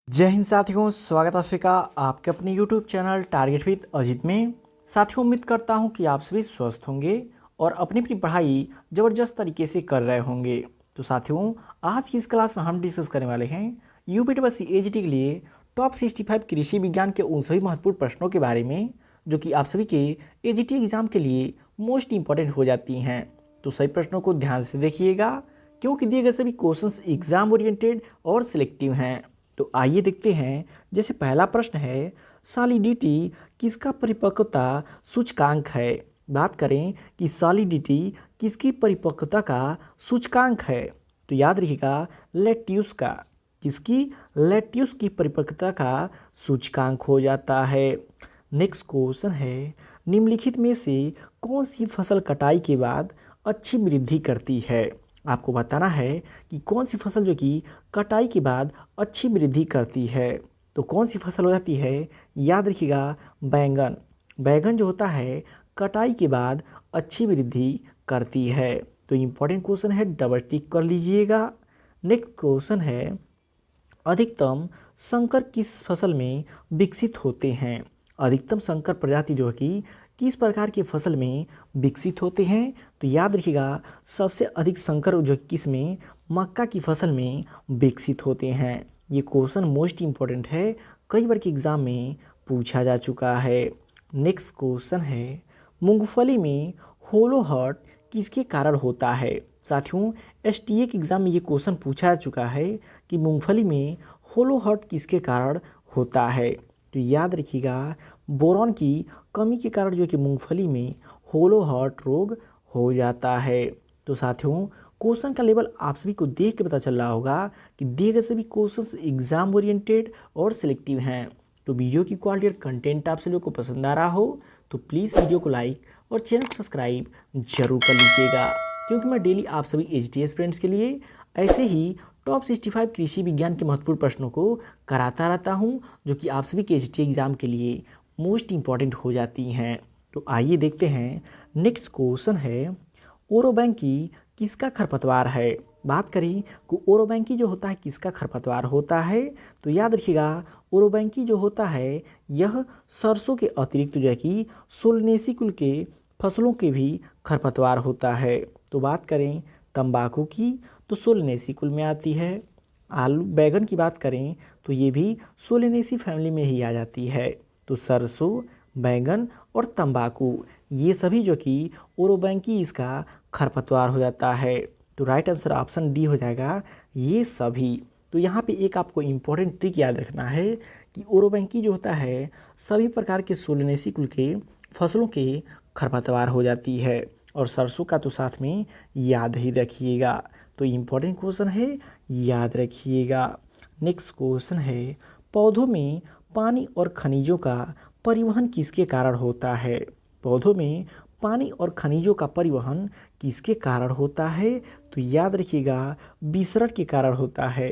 जय हिंद साथियों, स्वागत है आपका आपके अपने YouTube channel target with Ajit में। साथियों, उम्मीद करता हूं कि आप सभी स्वस्थ होंगे और अपनी अपनी पढ़ाई ज़बरदस्त तरीके से कर रहे होंगे। तो साथियों, आज की इस क्लास में हम डिस्कस करने वाले हैं यूपीटीसी एजीटी के लिए टॉप 65 कृषि विज्ञान के उन सभी महत्वपूर्ण प्रश्नों के बारे में जो कि आप सभी के एजीटी एग्जाम के लिए मोस्ट इंपॉर्टेंट हो जाती हैं। तो सभी प्रश्नों को ध्यान से देखिएगा क्योंकि दिए गए सभी क्वेश्चंस एग्जाम ओरिएंटेड और सिलेक्टिव हैं। तो आइए देखते हैं। जैसे पहला प्रश्न है, सॉलिडिटी किसका परिपक्वता सूचकांक है। बात करें कि सॉलिडिटी किसकी परिपक्वता का सूचकांक है, तो याद रखिएगा लेट्यूस का। किसकी? लेट्यूस की परिपक्वता का सूचकांक हो जाता है। नेक्स्ट क्वेश्चन है, निम्नलिखित में से कौन सी फसल कटाई के बाद अच्छी वृद्धि करती है। आपको बताना है कि कौन सी फसल जो कि कटाई के बाद अच्छी वृद्धि करती है। तो कौन सी फसल हो जाती है? याद रखिएगा बैंगन। बैंगन जो होता है कटाई के बाद अच्छी वृद्धि करती है। तो इम्पोर्टेंट क्वेश्चन है, डबल टिक कर लीजिएगा। नेक्स्ट क्वेश्चन है, अधिकतम संकर किस फसल में विकसित होते हैं। अधिकतम संकर प्रजाति जो है कि किस प्रकार की फसल में विकसित होते हैं, तो याद रखिएगा सबसे अधिक संकर जो किस में, मक्का की फसल में विकसित होते हैं। ये क्वेश्चन मोस्ट इम्पोर्टेंट है, कई बार के एग्जाम में पूछा जा चुका है। नेक्स्ट क्वेश्चन है, मूंगफली में होलो हार्ट किसके कारण होता है। साथियों, एसटीए के एग्जाम में ये क्वेश्चन पूछा जा चुका है कि मूंगफली में होलो हार्ट किसके कारण होता है। तो याद रखिएगा बोरॉन की कमी के कारण जो कि मूंगफली में होलो हार्ट रोग हो जाता है। तो साथियों, क्वेश्चन का लेवल आप सभी को देख के पता चल रहा होगा कि दिए गए सभी क्वेश्चंस एग्जाम ओरिएंटेड और सिलेक्टिव हैं। तो वीडियो की क्वालिटी और कंटेंट आप सभी को पसंद आ रहा हो तो प्लीज़ वीडियो को लाइक और चैनल को सब्सक्राइब जरूर कर लीजिएगा, क्योंकि मैं डेली आप सभी एचटीए स्टूडेंट्स के लिए ऐसे ही टॉप 65 कृषि विज्ञान के महत्वपूर्ण प्रश्नों को कराता रहता हूं, जो कि आप सभी के एचटीए एग्जाम के लिए मोस्ट इंपॉर्टेंट हो जाती हैं। तो आइए देखते हैं। नेक्स्ट क्वेश्चन है, ओरोबैंकी किसका खरपतवार है। बात करें कि ओरोबैंकी जो होता है किसका खरपतवार होता है, तो याद रखिएगा ओरोबैंकी जो होता है यह सरसों के अतिरिक्त जो है कि सोलनेसी कुल के फसलों के भी खरपतवार होता है। तो बात करें तंबाकू की तो सोलनेसी कुल में आती है। आलू बैगन की बात करें तो ये भी सोलनेसी फैमिली में ही आ जाती है। तो सरसों, बैंगन और तंबाकू ये सभी जो कि ओरोबैंकी इसका खरपतवार हो जाता है। तो राइट आंसर ऑप्शन डी हो जाएगा, ये सभी। तो यहाँ पे एक आपको इम्पोर्टेंट ट्रिक याद रखना है कि ओरोबैंकी जो होता है सभी प्रकार के सोलनेसी कुल के फसलों के खरपतवार हो जाती है, और सरसों का तो साथ में याद ही रखिएगा। तो इम्पोर्टेंट क्वेश्चन है, याद रखिएगा। नेक्स्ट क्वेश्चन है, पौधों में पानी और खनिजों का परिवहन किसके कारण होता है। पौधों में पानी और खनिजों का परिवहन किसके कारण होता है, तो याद रखिएगा विसरण के कारण होता है।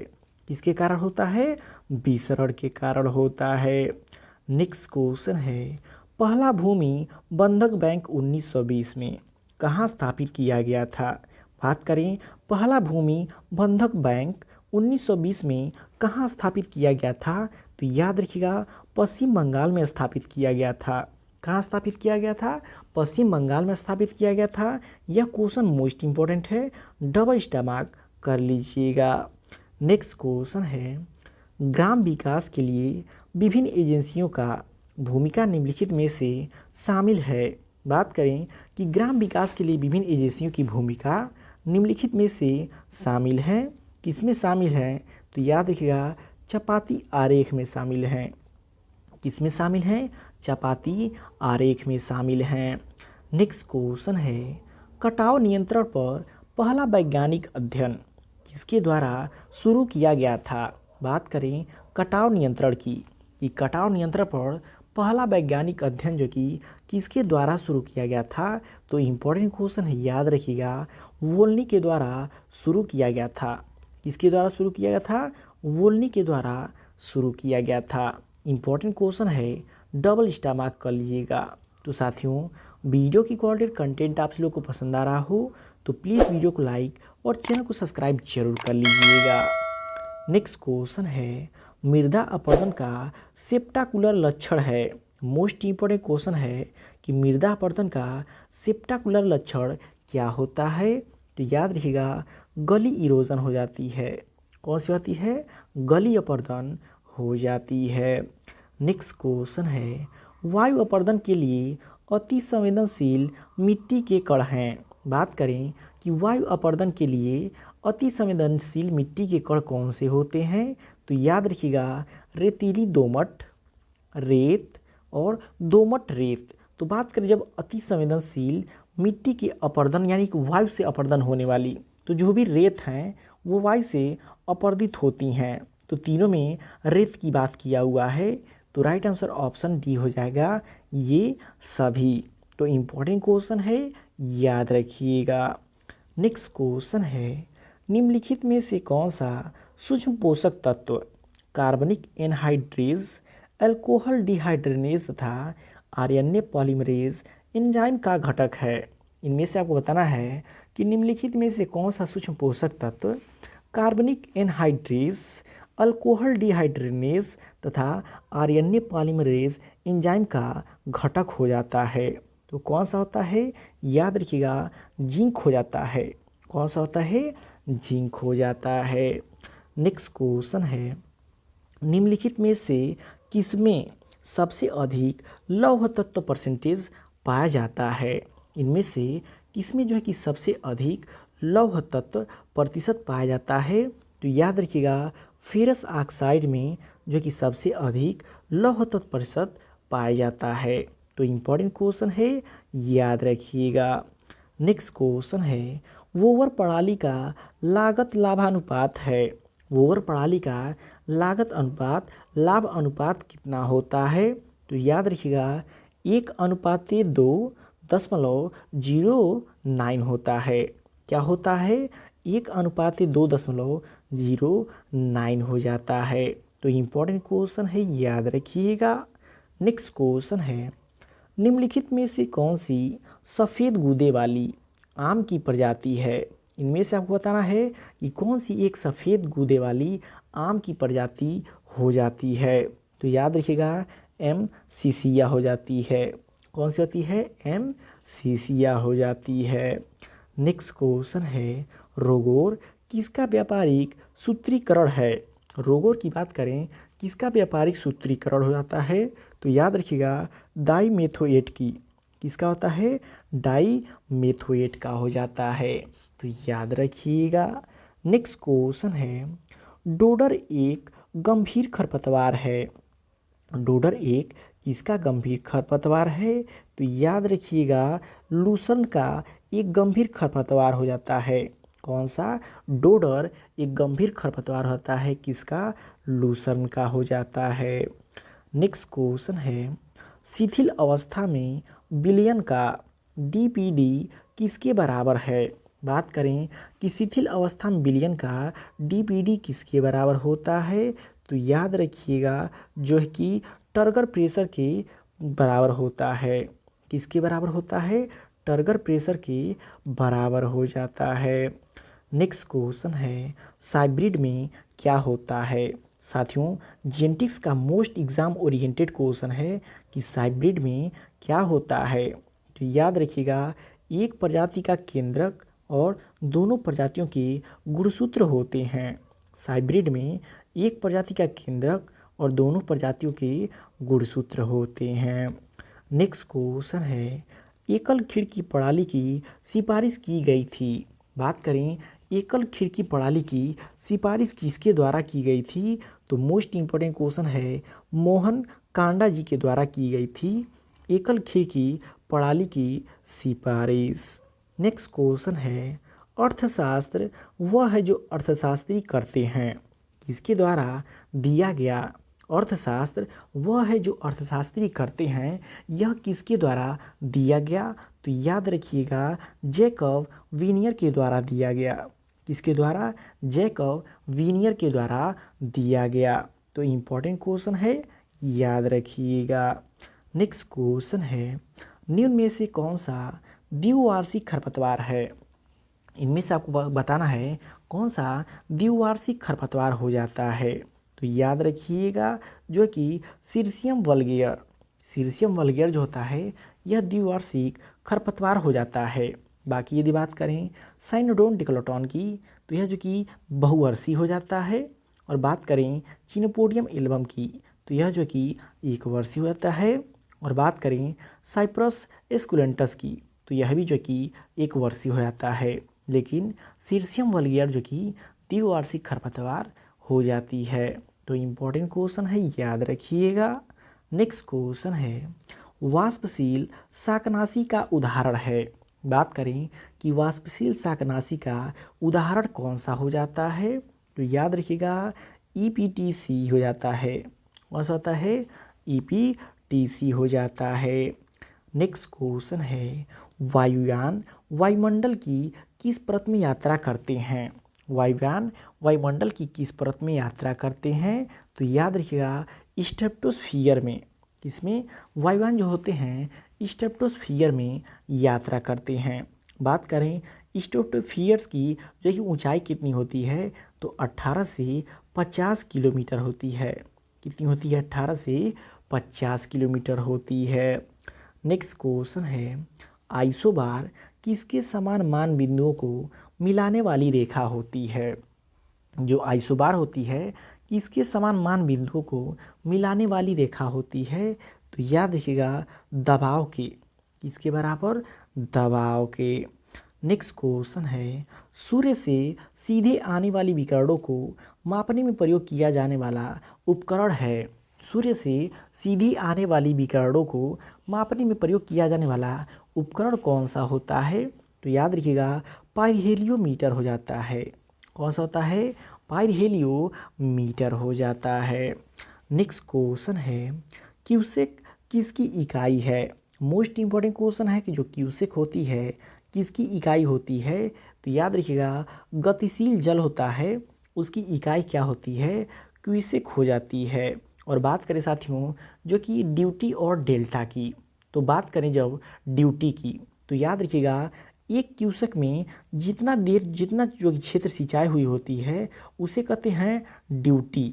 किसके कारण होता है? विसरण के कारण होता है। नेक्स्ट क्वेश्चन है, पहला भूमि बंधक बैंक 1920 में कहाँ स्थापित किया गया था। बात करें पहला भूमि बंधक बैंक 1920 में कहाँ स्थापित किया गया था, तो याद रखिएगा पश्चिम बंगाल में स्थापित किया गया था। कहाँ स्थापित किया गया था? पश्चिम बंगाल में स्थापित किया गया था। यह क्वेश्चन मोस्ट इम्पोर्टेंट है, डबल स्टार मार्क कर लीजिएगा। नेक्स्ट क्वेश्चन है, ग्राम विकास के लिए विभिन्न एजेंसियों का भूमिका निम्नलिखित में से शामिल है। बात करें कि ग्राम विकास के लिए विभिन्न एजेंसियों की भूमिका निम्नलिखित में से शामिल है। किसमें शामिल है, तो याद रखिएगा चपाती आरेख में शामिल हैं। किसमें शामिल हैं? चपाती आरेख में शामिल हैं। नेक्स्ट क्वेश्चन है, कटाव नियंत्रण पर पहला वैज्ञानिक अध्ययन किसके द्वारा शुरू किया गया था। बात करें कटाव नियंत्रण की, कि कटाव नियंत्रण पर पहला वैज्ञानिक अध्ययन जो कि किसके द्वारा शुरू किया गया था, तो इम्पोर्टेंट क्वेश्चन है, याद रखिएगा वोल्नी के द्वारा शुरू किया गया था। किसके द्वारा शुरू किया गया था? वोल्नी के द्वारा शुरू किया गया था। इम्पोर्टेंट क्वेश्चन है, डबल स्टार मार्क कर लीजिएगा। तो साथियों, वीडियो की क्वालिटी और कंटेंट आप लोगों को पसंद आ रहा हो तो प्लीज़ वीडियो को लाइक और चैनल को सब्सक्राइब जरूर कर लीजिएगा। नेक्स्ट क्वेश्चन है, मृदा अपरदन का सेप्टाकुलर लक्षण है? मोस्ट इंपॉर्टेंट क्वेश्चन है कि मृदा अपरदन का सेप्टाकुलर लक्षण क्या होता है? तो याद रखिएगा, गली इरोजन हो जाती है। कौन सी होती है? गली अपरदन हो जाती है। नेक्स्ट क्वेश्चन है, वायु अपरदन के लिए अति संवेदनशील मिट्टी के कण हैं। बात करें कि वायु अपरदन के लिए अति संवेदनशील मिट्टी के कण कौन से होते हैं? तो याद रखिएगा, रेतीली दोमट, रेत और दोमट रेत। तो बात करें जब अति संवेदनशील मिट्टी के अपरदन यानी कि वायु से अपरदन होने वाली, तो जो भी रेत हैं वो वायु से अपरदित होती हैं। तो तीनों में रेत की बात किया हुआ है, तो राइट आंसर ऑप्शन डी हो जाएगा, ये सभी। तो इम्पोर्टेंट क्वेश्चन है, याद रखिएगा। नेक्स्ट क्वेश्चन है, निम्नलिखित में से कौन सा सूक्ष्म पोषक तत्व कार्बनिक एनहाइड्रेज, अल्कोहल डिहाइड्रेनेज तथा आरएनए पॉलीमरेज एंजाइम का घटक है? इनमें से आपको बताना है कि निम्नलिखित में से कौन सा सूक्ष्म पोषक तत्व कार्बनिक एनहाइड्रेज, अल्कोहल डिहाइड्रेनेज तथा आरएनए पॉलीमरेज एंजाइम का घटक हो जाता है? तो कौन सा होता है? याद रखिएगा, जिंक हो जाता है। कौन सा होता है? जिंक हो जाता है। नेक्स्ट क्वेश्चन है, निम्नलिखित में से किसमें सबसे अधिक लौह तत्व परसेंटेज पाया जाता है? इनमें से किसमें जो है कि सबसे अधिक लौह तत्व प्रतिशत पाया जाता है? तो याद रखिएगा, फेरस ऑक्साइड में जो कि सबसे अधिक लौह तत्व प्रतिशत पाया जाता है। तो इम्पोर्टेंट क्वेश्चन है, याद रखिएगा। नेक्स्ट क्वेश्चन है, वोवर प्रणाली का लागत लाभानुपात है। वोवर प्रणाली का लागत अनुपात लाभ अनुपात कितना होता है? तो याद रखिएगा, 1:2.09 होता है। क्या होता है? 1:2.09 हो जाता है। तो इम्पोर्टेंट क्वेश्चन है, याद रखिएगा। नेक्स्ट क्वेश्चन है, निम्नलिखित में से कौन सी सफ़ेद गूदे वाली आम की प्रजाति है? इनमें से आपको बताना है कि कौन सी एक सफ़ेद गूदे वाली आम की प्रजाति हो जाती है। तो याद रखिएगा, एम सीसिया हो जाती है। कौन सी होती है? एम सीसिया हो जाती है। नेक्स्ट क्वेश्चन है, रोगोर किसका व्यापारिक सूत्रीकरण है? रोगोर की बात करें, किसका व्यापारिक सूत्रीकरण हो जाता है? तो याद रखिएगा, डाईमेथोएट की। किसका होता है? डाईमेथोएट का हो जाता है। तो याद रखिएगा। नेक्स्ट क्वेश्चन है, डोडर एक गंभीर खरपतवार है। डोडर एक किसका गंभीर खरपतवार है? तो याद रखिएगा, लूसर्न का एक गंभीर खरपतवार हो जाता है। कौन सा? डोडर एक गंभीर खरपतवार होता है, किसका? लूसर्न का हो जाता है। नेक्स्ट क्वेश्चन है, शिथिल अवस्था में विलयन का डीपीडी किसके बराबर है? बात करें कि शिथिल अवस्था में विलयन का डीपीडी किसके बराबर होता है? तो याद रखिएगा, जो है कि टर्गर प्रेशर के बराबर होता है। किसके बराबर होता है? टर्गर प्रेशर के बराबर हो जाता है। नेक्स्ट क्वेश्चन है, साइब्रिड में क्या होता है? साथियों, जेनेटिक्स का मोस्ट एग्जाम ओरिएंटेड क्वेश्चन है कि साइब्रिड में क्या होता है। तो याद रखिएगा, एक प्रजाति का केंद्रक और दोनों प्रजातियों के गुणसूत्र होते हैं। साइब्रिड में एक प्रजाति का केंद्रक और दोनों प्रजातियों के गुणसूत्र होते हैं। नेक्स्ट क्वेश्चन है, एकल खिड़की प्रणाली की सिफारिश की गई थी। बात करें, एकल खिड़की प्रणाली की सिफारिश किसके द्वारा की गई थी? तो मोस्ट इम्पोर्टेंट क्वेश्चन है, मोहन कांडा जी के द्वारा की गई थी एकल खिड़की प्रणाली की सिफारिश। नेक्स्ट क्वेश्चन है, अर्थशास्त्र वह है जो अर्थशास्त्री करते हैं। किसके द्वारा दिया गया? अर्थशास्त्र वह है जो अर्थशास्त्री करते हैं, यह किसके द्वारा दिया गया? तो याद रखिएगा, जैकब वीनियर के द्वारा दिया गया। किसके द्वारा? जैकब वीनियर के द्वारा दिया गया। तो इम्पोर्टेंट क्वेश्चन है, याद रखिएगा। नेक्स्ट क्वेश्चन है, निम्न में से कौन सा द्विवार्षिक खरपतवार है? इनमें से आपको बताना है कौन सा द्विवार्षिक खरपतवार हो जाता है। तो याद रखिएगा जो कि सीरियम वल्गेयर, सीरियम वल्गेयर जो होता है यह द्विवार्षिक खरपतवार हो जाता है। बाकी यदि बात करें साइनोडोन डिक्लोटॉन की तो यह जो कि बहुवर्षीय हो जाता है। और बात करें चिनोपोडियम एल्बम की तो यह जो कि एक वर्षीय हो जाता है। और बात करें साइप्रस एस्कुलेंटस की तो यह भी जो कि एक वर्षीय हो जाता है। लेकिन सीरियम वल्गेयर जो कि द्विवार्षिक खरपतवार हो जाती है। तो इम्पोर्टेंट क्वेश्चन है, याद रखिएगा। नेक्स्ट क्वेश्चन है वाष्पशील शाकनाशी का उदाहरण है। बात करें कि वाष्पशील शाकनाशी का उदाहरण कौन सा हो जाता है तो याद रखिएगा EPTC हो जाता है। कौन सा होता है? EPTC हो जाता है। नेक्स्ट क्वेश्चन है वायुयान वायुमंडल की किस परत में यात्रा करते हैं? वायुयान वायुमंडल की किस परत में यात्रा करते हैं तो याद रखिएगा स्ट्रेटोस्फीयर में। इसमें वायुयान जो होते हैं स्ट्रेटोस्फीयर में यात्रा करते हैं। बात करें स्ट्रेटोस्फीयर की जो कि ऊंचाई कितनी होती है तो 18 से 50 किलोमीटर होती है। कितनी होती है? 18 से 50 किलोमीटर होती है। नेक्स्ट क्वेश्चन है आइसोबार किसके समान मान बिंदुओं को मिलाने वाली रेखा होती है? जो आइसोबार होती है किसके समान मान बिंदुओं को मिलाने वाली रेखा होती है तो याद रखिएगा दबाव के। किसके बराबर? दबाव के। नेक्स्ट क्वेश्चन है सूर्य से सीधे आने वाली विकिरणों को मापने में प्रयोग किया जाने वाला उपकरण है। सूर्य से सीधी आने वाली विकिरणों को मापने में प्रयोग किया जाने वाला उपकरण कौन सा होता है तो याद रखिएगा पाइरहेलियोमीटर हो जाता है। कौन सा होता है? पाइरहेलियोमीटर हो जाता है। नेक्स्ट क्वेश्चन है क्यूसेक किसकी इकाई है? मोस्ट इंपॉर्टेंट क्वेश्चन है कि जो क्यूसेक होती है किसकी इकाई होती है तो याद रखिएगा गतिशील जल होता है उसकी इकाई क्या होती है? क्यूसेक हो जाती है। और बात करें साथियों जो कि ड्यूटी और डेल्टा की तो बात करें जब ड्यूटी की तो याद रखिएगा एक क्यूसेक में जितना जो क्षेत्र सिंचाई हुई होती है उसे कहते हैं ड्यूटी।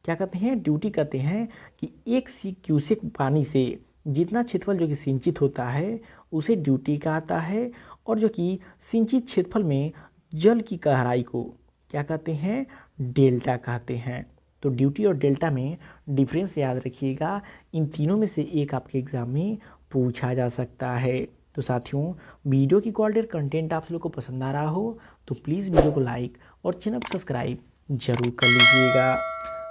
क्या कहते हैं? ड्यूटी कहते हैं कि एक क्यूसेक पानी से जितना क्षेत्रफल जो कि सिंचित होता है उसे ड्यूटी कहता है। और जो कि सिंचित क्षेत्रफल में जल की गहराई को क्या कहते हैं? डेल्टा कहते हैं। तो ड्यूटी और डेल्टा में डिफरेंस याद रखिएगा। इन तीनों में से एक आपके एग्जाम में पूछा जा सकता है। तो साथियों वीडियो की क्वालिटी और कंटेंट आप लोग को पसंद आ रहा हो तो प्लीज़ वीडियो को लाइक और चैनल को सब्सक्राइब जरूर कर लीजिएगा।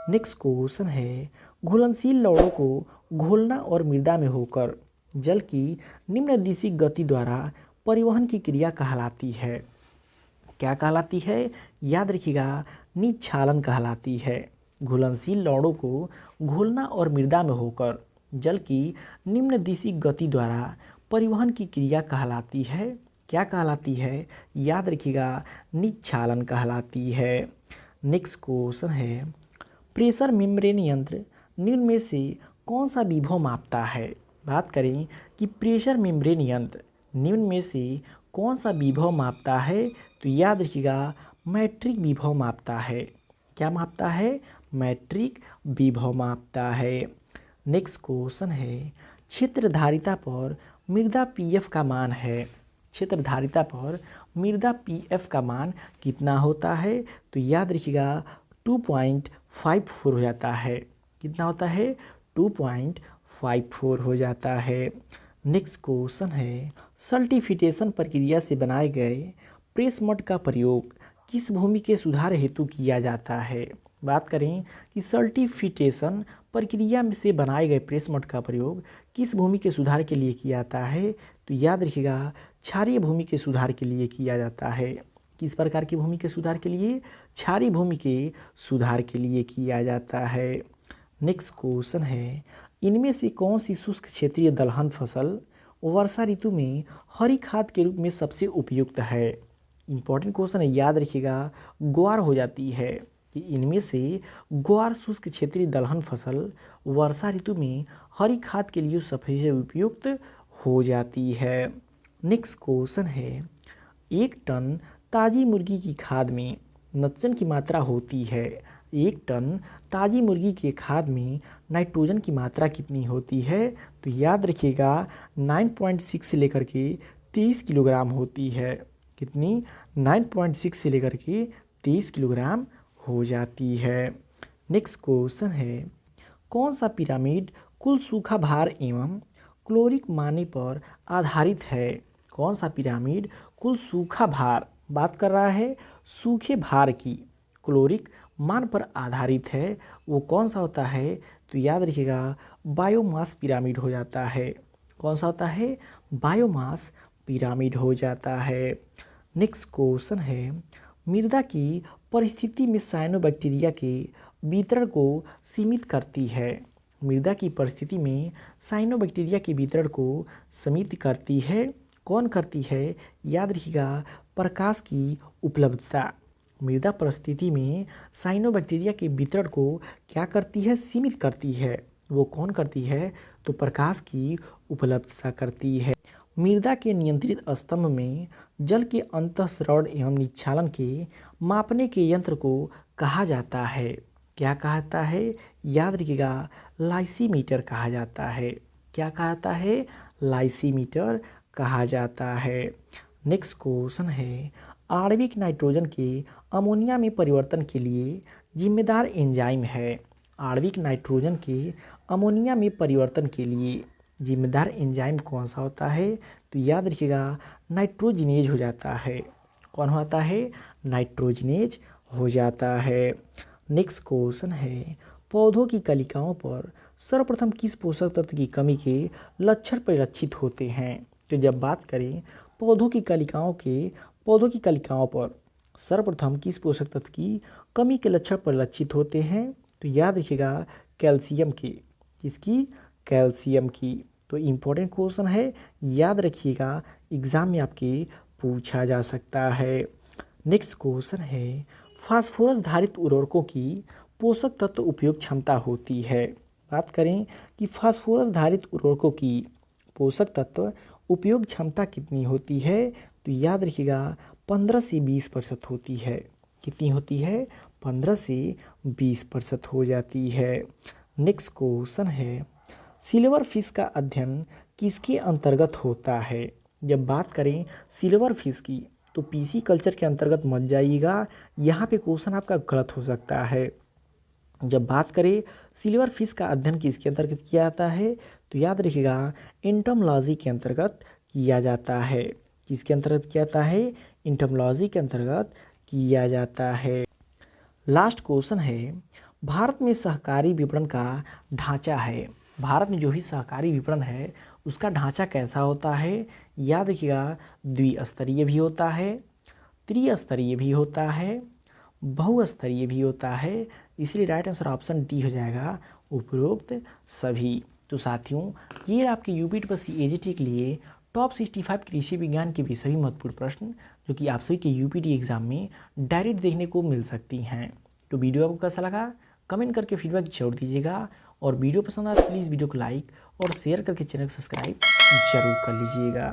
नेक्स्ट क्वेश्चन है घुलनशील लवणों को घोलना और मृदा में होकर जल की निम्न दिशी गति द्वारा परिवहन की क्रिया कहलाती है। क्या कहलाती है? याद रखिएगा निक्षालन कहलाती है। घुलनशील लवणों को घोलना और मृदा में होकर जल की निम्न दिशी गति द्वारा परिवहन की क्रिया कहलाती है। क्या कहलाती है? याद रखिएगा निक्षालन कहलाती है। नेक्स्ट क्वेश्चन है प्रेशर मेम्ब्रेन यंत्र निम्न में से कौन सा विभव मापता है? बात करें कि प्रेशर मेम्ब्रेन यंत्र निम्न में से कौन सा विभव मापता है तो याद रखिएगा मैट्रिक विभव मापता है। क्या मापता है? मैट्रिक विभव मापता है। नेक्स्ट क्वेश्चन है क्षेत्रधारिता पर मृदा पीएफ का मान है। क्षेत्रधारिता पर मृदा पीएफ का मान कितना होता है तो याद रखिएगा 2.54 हो जाता है। कितना होता है? 2.54 हो जाता है। नेक्स्ट क्वेश्चन है सल्टिफिकेशन प्रक्रिया से बनाए गए प्रेस मड का प्रयोग किस भूमि के सुधार हेतु किया जाता है? बात करें कि सल्टिफिकेशन प्रक्रिया से बनाए गए प्रेस मड का प्रयोग किस भूमि के सुधार के लिए किया जाता है तो याद रखिएगा क्षारीय भूमि के सुधार के लिए किया जाता है। किस प्रकार की भूमि के सुधार के लिए? क्षारीय भूमि के सुधार के लिए किया जाता है। नेक्स्ट क्वेश्चन है इनमें से कौन सी शुष्क क्षेत्रीय दलहन फसल वर्षा ऋतु में हरी खाद के रूप में सबसे उपयुक्त है? इंपॉर्टेंट क्वेश्चन है, याद रखिएगा ग्वार हो जाती है कि इनमें से ग्वार शुष्क क्षेत्रीय दलहन फसल वर्षा ऋतु में हरी खाद के लिए सबसे उपयुक्त हो जाती है। नेक्स्ट क्वेश्चन है 1 टन ताज़ी मुर्गी की खाद में नाइट्रोजन की मात्रा होती है 1 टन ताज़ी मुर्गी के खाद में नाइट्रोजन की मात्रा कितनी होती है? तो याद रखिएगा 9.6 से लेकर के 30 किलोग्राम होती है। कितनी? 9.6 से लेकर के 30 किलोग्राम हो जाती है। नेक्स्ट क्वेश्चन है, कौन सा पिरामिड कुल सूखा भार एवं क्लोरिक माने पर आधारित है? कौन सा पिरामिड कुल सूखा भार, बात कर रहा है सूखे भार की, क्लोरिक मान पर आधारित है, वो कौन सा होता है? तो याद रखिएगा बायोमास पिरामिड हो जाता है। कौन सा होता है? बायोमास पिरामिड हो जाता है। नेक्स्ट क्वेश्चन है, मृदा की परिस्थिति में साइनोबैक्टीरिया के वितरण को सीमित करती है। मृदा की परिस्थिति में साइनोबैक्टीरिया के वितरण को सीमित करती है। कौन करती है? याद रखिएगा प्रकाश की उपलब्धता। मृदा परिस्थिति में साइनोबैक्टीरिया के वितरण को क्या करती है? सीमित करती है। वो कौन करती है? तो प्रकाश की उपलब्धता करती है। मृदा के नियंत्रित स्तंभ में जल के अंतःस्राव एवं निक्षालन के मापने के यंत्र को कहा जाता है। क्या कहता है? याद रखिएगा लाइसीमीटर कहा जाता है। क्या कहता है? लाइसीमीटर कहा जाता है। नेक्स्ट क्वेश्चन है, आणविक नाइट्रोजन के अमोनिया में परिवर्तन के लिए जिम्मेदार एंजाइम है। आणविक नाइट्रोजन के अमोनिया में परिवर्तन के लिए जिम्मेदार एंजाइम कौन सा होता है? तो याद रखिएगा नाइट्रोजिनेज हो जाता है। कौन होता है? नाइट्रोजिनेज हो जाता है। नेक्स्ट क्वेश्चन है, पौधों की कलिकाओं पर सर्वप्रथम किस पोषक तत्व की कमी के लक्षण परिलक्षित होते हैं? तो जब बात करें पौधों की कलिकाओं पर सर्वप्रथम किस पोषक तत्व की कमी के लक्षण परिलक्षित होते हैं? तो याद रखिएगा कैल्शियम के। किसकी? कैल्शियम की। तो इम्पोर्टेंट क्वेश्चन है, याद रखिएगा एग्जाम में आपके पूछा जा सकता है। नेक्स्ट क्वेश्चन है, फास्फोरस धारित उर्वरकों की पोषक तत्व उपयोग क्षमता होती है। बात करें कि फास्फोरस धारित उर्वरकों की पोषक तत्व उपयोग क्षमता कितनी होती है? तो याद रखिएगा 15 से 20% होती है। कितनी होती है? 15 से 20% हो जाती है। नेक्स्ट क्वेश्चन है, सिल्वर फिश का अध्ययन किसके अंतर्गत होता है? जब बात करें सिल्वर फिश की तो पीसी कल्चर के अंतर्गत मत जाइएगा, यहाँ पे क्वेश्चन आपका गलत हो सकता है। जब बात करें सिल्वर फिश का अध्ययन किसके अंतर्गत किया जाता है? तो याद रखिएगा एंटोमोलॉजी के अंतर्गत किया जाता है। किसके अंतर्गत किया जाता है? एंटोमोलॉजी के अंतर्गत किया जाता है। लास्ट क्वेश्चन है, भारत में सहकारी विपणन का ढांचा है। भारत में जो भी सहकारी विपणन है उसका ढांचा कैसा होता है? याद रखिएगा द्विस्तरीय भी होता है, त्रिस्तरीय भी होता है, बहुस्तरीय भी होता है। इसलिए राइट आंसर ऑप्शन डी हो जाएगा, उपरोक्त सभी। तो साथियों, ये आपके यूपी बस एजीटी के लिए टॉप 65 कृषि विज्ञान के भी सभी महत्वपूर्ण प्रश्न जो कि आप सभी के यूपीटी एग्जाम में डायरेक्ट देखने को मिल सकती हैं। तो वीडियो आपको कैसा लगा कमेंट करके फीडबैक जरूर दीजिएगा, और वीडियो पसंद आए तो प्लीज़ वीडियो को लाइक और शेयर करके चैनल को सब्सक्राइब जरूर कर लीजिएगा।